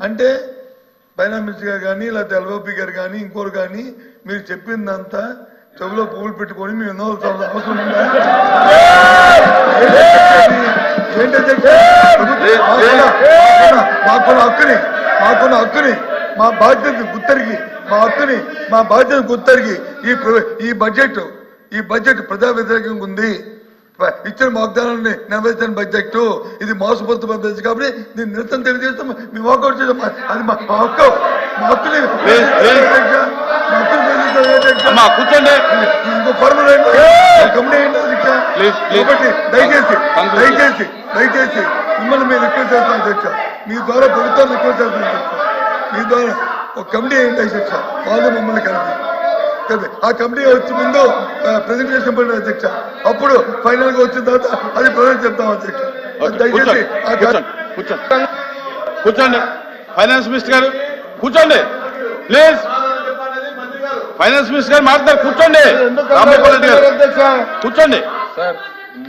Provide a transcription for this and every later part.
అంటే finance minister గారు కానీ లేకపోతే ఎల్ఓపి గారు కానీ ఇంకోరు కానీ మీరు చెప్పిందంతా చెవులో పువ్వులు పెట్టుకొని మేము ఎన్నో అవసరం ఉందా? మాకున్న హక్కుని మా బాధ్యత గుర్తెరిగి మా బాధ్యత గుర్తెరిగి ఈ బడ్జెట్ ప్రజా వ్యతిరేకంగా ఉంది. ఇచ్చిన వాగ్దానాన్ని నెరవేర్చిన బడ్జెట్ ఇది మోసపోతున్న బడ్జెట్ కాబట్టి దీన్ని నిరసన తెలియజేస్తాం. మేము వాకౌట్ చేస్తాం. అది మా హక్కు. మా హక్కుని కూర్చోండి. ఇంకో పర్మనెంట్ కమిటీ ఏంటి దయచేసి మిమ్మల్ని మేము రిక్వెస్ట్ చేస్తాం అధ్యక్ష. మీ ద్వారా ప్రభుత్వాన్ని రిక్వెస్ట్ చేస్తాం అధ్యక్ష. మీ ద్వారా ఒక కమిటీ ఏంటి అధ్యక్ష, వాళ్ళు మమ్మల్ని కలిపి ఆ కమిటీ వచ్చి ముందు ప్రెజెంటేషన్ పడిన అధ్యక్ష, అప్పుడు ఫైనల్ గా వచ్చిన తర్వాత అది ప్రజెంట్ చెప్తాం అధ్యక్ష. దయచేసి కూర్చోండి. ఫైనాన్స్ మినిస్టర్ గారు కూర్చోండి ప్లీజ్. ఫైనాన్స్ మినిస్టర్ గారు మాట్లాడారు, కూర్చోండి. కూర్చోండి సార్.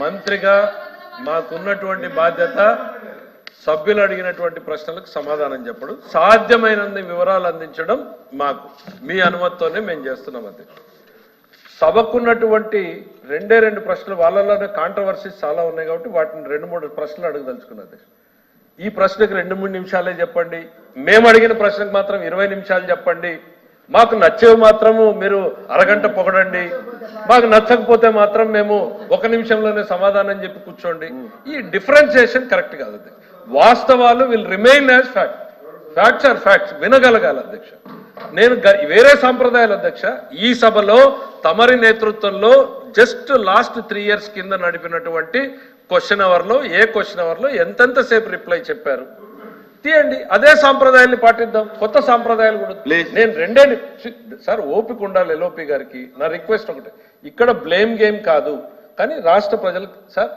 మంత్రిగా మాకున్నటువంటి బాధ్యత సభ్యులు అడిగినటువంటి ప్రశ్నలకు సమాధానం చెప్పడం, సాధ్యమైనన్ని వివరాలు అందించడం మాకు మీ అనుమతితోనే మేము చేస్తున్నాం. అది సభకున్నటువంటి రెండు ప్రశ్నలు, వాళ్ళలోనే కాంట్రవర్సీస్ చాలా ఉన్నాయి కాబట్టి వాటిని 2-3 ప్రశ్నలు అడగదలుచుకున్నది. ఈ ప్రశ్నకు 2-3 నిమిషాలే చెప్పండి, మేము అడిగిన ప్రశ్నకు మాత్రం 20 నిమిషాలు చెప్పండి, మాకు నచ్చేవి మాత్రము మీరు అరగంట పొగడండి, మాకు నచ్చకపోతే మాత్రం మేము 1 నిమిషంలోనే సమాధానం చెప్పి కూర్చోండి. ఈ డిఫరెన్షియేషన్ కరెక్ట్ కాదు. అది వాస్తవాలు will remain as fact. Facts are facts. వినగలగాలి అధ్యక్ష. నేను వేరే సాంప్రదాయాలు అధ్యక్ష, ఈ సభలో తమరి నేతృత్వంలో జస్ట్ లాస్ట్ 3 years కింద నడిపినటువంటి క్వశ్చన్ అవర్లో ఎంతెంతసేపు రిప్లై చెప్పారు తీయండి. అదే సాంప్రదాయాన్ని పాటిద్దాం. కొత్త సాంప్రదాయాలు కూడా నేను సార్ ఓపిక ఉండాలి. ఎల్ఓపి గారికి నా రిక్వెస్ట్ ఒకటే, ఇక్కడ బ్లేమ్ గేమ్ కాదు, కానీ రాష్ట్ర ప్రజలకు సార్,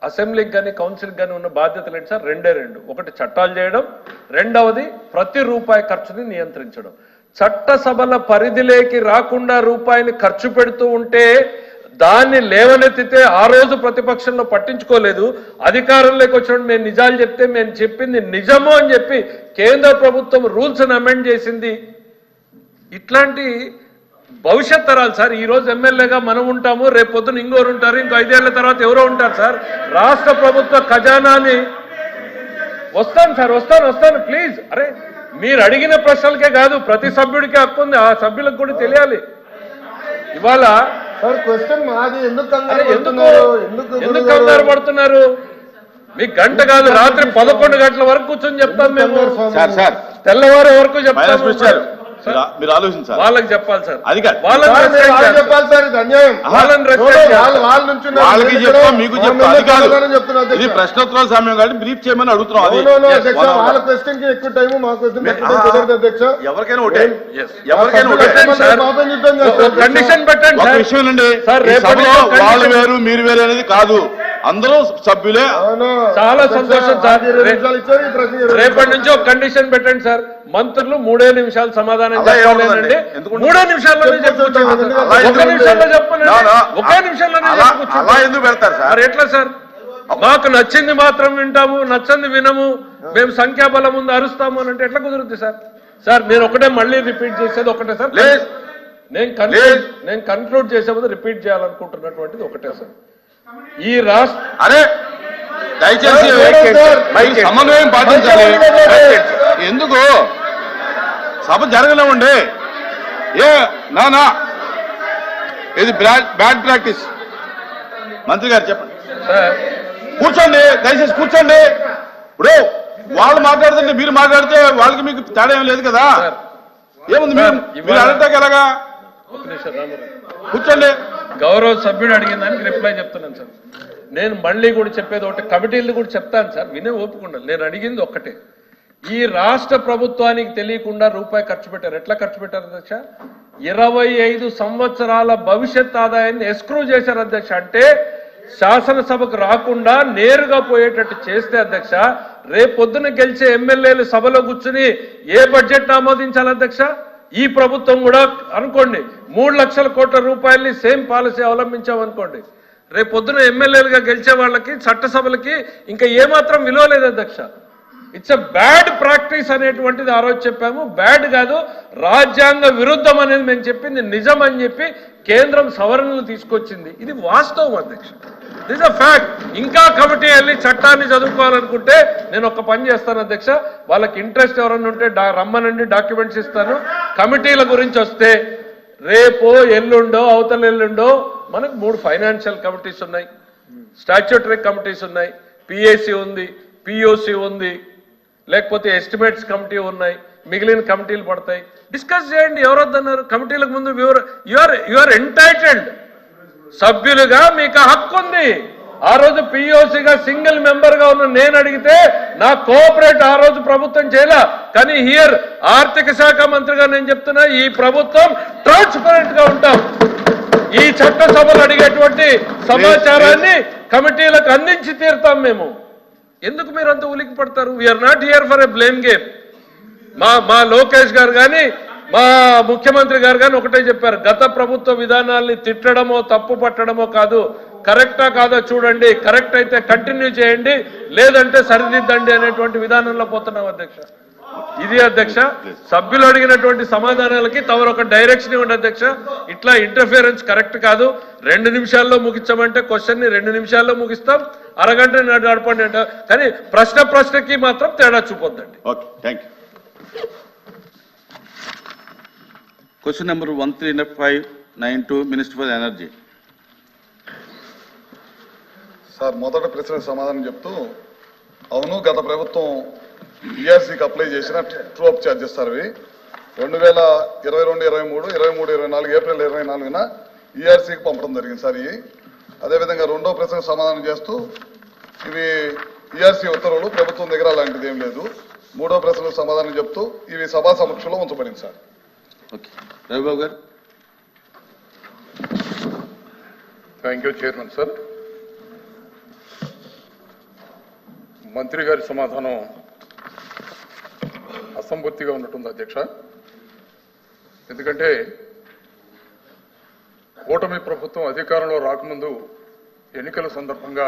అసెంబ్లీకి కానీ కౌన్సిల్కి కానీ ఉన్న బాధ్యతలు ఏంటి సార్? 2. ఒకటి చట్టాలు చేయడం, 2వది ప్రతి రూపాయి ఖర్చుని నియంత్రించడం. చట్టసభల పరిధిలోకి రాకుండా రూపాయిని ఖర్చు పెడుతూ ఉంటే దాన్ని లేవనెత్తితే ఆ రోజు ప్రతిపక్షంలో పట్టించుకోలేదు, అధికారంలోకి వచ్చినప్పుడు మేము నిజాలు చెప్తే మేము చెప్పింది నిజము అని చెప్పి కేంద్ర ప్రభుత్వం రూల్స్ని అమెండ్ చేసింది. ఇట్లాంటి భవిష్యత్ తరాలు సార్. ఈ రోజు ఎమ్మెల్యేగా మనం ఉంటాము, రేపు పొద్దున ఇంకోరు ఉంటారు, ఇంకో 5 ఏళ్ల తర్వాత ఎవరో ఉంటారు సార్. రాష్ట్ర ప్రభుత్వ ఖజానాని వస్తాను ప్లీజ్. అరే మీరు అడిగిన ప్రశ్నలకే కాదు, ప్రతి సభ్యుడికి హక్కు ఉంది, ఆ సభ్యులకు కూడా తెలియాలి. ఇవాళ ఎందుకు కంగారు పడుతున్నారు? మీకు గంట కాదు, రాత్రి 11 గంటల వరకు కూర్చొని చెప్తాం మేము. తెల్లవారు వరకు చెప్తాం. మీరు ఆలోచించాలి, వాళ్ళకి చెప్పాలి సార్. అది మీకు చెప్తాను. ఇది ప్రశ్నోత్తరాల సమయం కాబట్టి బ్రీఫ్ చేయమని అడుగుతున్నాం. ఎవరికైనా ఒకటే కండిషన్ పెట్టండి. ఒక విషయం అండి, వాళ్ళు వేరు మీరు వేరు అనేది కాదు, అందరూ సభ్యులే. చాలా సంతోషం సార్. రేపటి నుంచి ఒక కండిషన్ పెట్టండి సార్, మంత్రులు 3 నిమిషాలు సమాధానం చెప్పాలండి. 3 నిమిషాల్లోనే చెప్పండి. 1 నిమిషంలో చెప్పండి. 1 నిమిషంలోనే అలా ఎందుకు పెడతారు సార్? మరి ఎట్లా సార్? మాకు నచ్చింది మాత్రం వింటాము, నచ్చంది వినము, మేము సంఖ్యాబలం ముందు అరుస్తాము అని అంటే ఎట్లా కుదురుద్ది సార్? సార్ నేను ఒకటే మళ్ళీ రిపీట్ చేసేది ఒకటే సార్. నేను కన్క్లూడ్ చేసే ముందు రిపీట్ చేయాలనుకుంటున్నటువంటిది ఒకటే సార్. ఈ రాష్ట్ర అరే దయచేసి సమన్వయం పాటించాలి. ఎందుకు సభ జరగలేమండి? నా ఇది బ్యాడ్ ప్రాక్టీస్. మంత్రి గారు చెప్పండి. కూర్చోండి, దయచేసి కూర్చోండి. ఇప్పుడు వాళ్ళు మాట్లాడుతుంటే మీరు మాట్లాడితే వాళ్ళకి మీకు తేడా ఏం లేదు కదా. ఏముంది మీరు అడగటానికి ఎలాగా? కూర్చోండి. గౌరవ సభ్యుడు అడిగిన దానికి రిప్లై చెప్తున్నాను సార్. నేను మళ్ళీ కూడా చెప్పేది ఒకటి, కమిటీలు కూడా చెప్తాను సార్, వినే ఓపుకుండా. నేను అడిగింది ఒక్కటే, ఈ రాష్ట్ర ప్రభుత్వానికి తెలియకుండా రూపాయి ఖర్చు పెట్టారు. ఎట్లా ఖర్చు పెట్టారు అధ్యక్ష? 25 సంవత్సరాల భవిష్యత్ ఆదాయాన్ని ఎస్క్రూ చేశారు అధ్యక్ష. అంటే శాసనసభకు రాకుండా నేరుగా పోయేటట్టు చేస్తే అధ్యక్ష, రేపొద్దున గెలిచే ఎమ్మెల్యేలు సభలో కూర్చుని ఏ బడ్జెట్ ఆమోదించాలి అధ్యక్ష? ఈ ప్రభుత్వం కూడా అనుకోండి 3 లక్షల కోట్ల రూపాయలని సేమ్ పాలసీ అవలంబించామనుకోండి, రేపొద్దున ఎమ్మెల్యేలుగా గెలిచే వాళ్ళకి చట్టసభలకి ఇంకా ఏమాత్రం విలువ లేదు అధ్యక్ష. ఇట్స్ ఎ బ్యాడ్ ప్రాక్టీస్ అనేటువంటిది ఆ రోజు చెప్పాము. బ్యాడ్ కాదు, రాజ్యాంగ విరుద్ధం అనేది మేము చెప్పింది నిజం అని చెప్పి కేంద్రం సవరణలు తీసుకొచ్చింది. ఇది వాస్తవం అధ్యక్ష, దిస్ అ ఫ్యాక్ట్. ఇంకా కమిటీ వెళ్ళి చట్టాన్ని చదువుకోవాలనుకుంటే నేను ఒక పని చేస్తాను అధ్యక్ష, వాళ్ళకి ఇంట్రెస్ట్ ఎవరన్నా ఉంటే రమ్మనండి, డాక్యుమెంట్స్ ఇస్తాను. కమిటీల గురించి వస్తే రేపో ఎల్లుండో అవతల ఎల్లుండో మనకు 3 ఫైనాన్షియల్ కమిటీస్ ఉన్నాయి, స్టాట్యూటరీ కమిటీస్ ఉన్నాయి, పిఏసి ఉంది, పిఓసి ఉంది, లేకపోతే ఎస్టిమేట్స్ కమిటీ ఉన్నాయి, మిగిలిన కమిటీలు పడతాయి. డిస్కస్ చేయండి. ఎవరొద్దన్నారు? కమిటీలకు ముందు యు ఆర్ ఎంటైటిల్డ్, సభ్యులుగా మీకు హక్కు ఉంది. ఆ రోజు పిఓసిగా సింగిల్ మెంబర్ గా ఉన్న నేను అడిగితే నా కోఆపరేట్ ఆ రోజు ప్రభుత్వం చేయలే. కానీ హియర్ ఆర్థిక శాఖ మంత్రిగా నేను చెప్తున్నా, ఈ ప్రభుత్వం ట్రాన్స్పరెంట్ గా ఉంటాం. ఈ చట్టసభలు అడిగేటువంటి సమాచారాన్ని కమిటీలకు అందించి తీరుతాం మేము. ఎందుకు మీరు అంత ఉలికి పడతారు? We're not here for a blame game. మా లోకేష్ గారు కానీ మా ముఖ్యమంత్రి గారు కానీ ఒకటే చెప్పారు, గత ప్రభుత్వ విధానాల్ని తిట్టడమో తప్పు పట్టడమో కాదు, కరెక్టా కాదో చూడండి, కరెక్ట్ అయితే కంటిన్యూ చేయండి, లేదంటే సరిదిద్దండి అనేటువంటి విధానంలో పోతున్నాం అధ్యక్ష. ఇది అధ్యక్ష, సభ్యులు అడిగినటువంటి సమాధానాలకి తమరొక డైరెక్షన్ ఇవ్వండి అధ్యక్ష. ఇట్లా ఇంటర్ఫియరెన్స్ కరెక్ట్ కాదు. 2 నిమిషాల్లో ముగించమంటే క్వశ్చన్ ని 2 నిమిషాల్లో ముగిస్తాం, అరగంట నడపండి అంట. కానీ ప్రశ్నకి మాత్రం తేడా చూపొద్దండి. Okay, thank you. Question number 139592 minister for energy. Sir, మొదటి ప్రశ్నకు సమాధానం చెప్తూ, అవును గత ప్రభుత్వం ఈఆర్సీకి అప్లై చేసిన ట్రూ అప్ ఛార్జెస్ సార్ ఇవి 2022, 23, 24 ఏప్రిల్ 24న ఈఆర్సీకి పంపడం జరిగింది సార్ ఇవి. అదేవిధంగా రెండో ప్రశ్నకు సమాధానం చేస్తూ, ఇవి ఈఆర్సీ ఉత్తర్వులు, ప్రభుత్వం దగ్గర అలాంటిది ఏం లేదు. మూడో ప్రశ్నకు సమాధానం చెప్తూ, ఇవి సభా సమక్షంలో ఉంచబడింది సార్. ఓకే, రవిబాబు గారు. Thank you chairman sir. మంత్రి గారి సమాధానం అసంపూర్తిగా ఉన్నట్టుంది అధ్యక్ష. ఎందుకంటే కూటమి ప్రభుత్వం అధికారంలో రాకముందు ఎన్నికల సందర్భంగా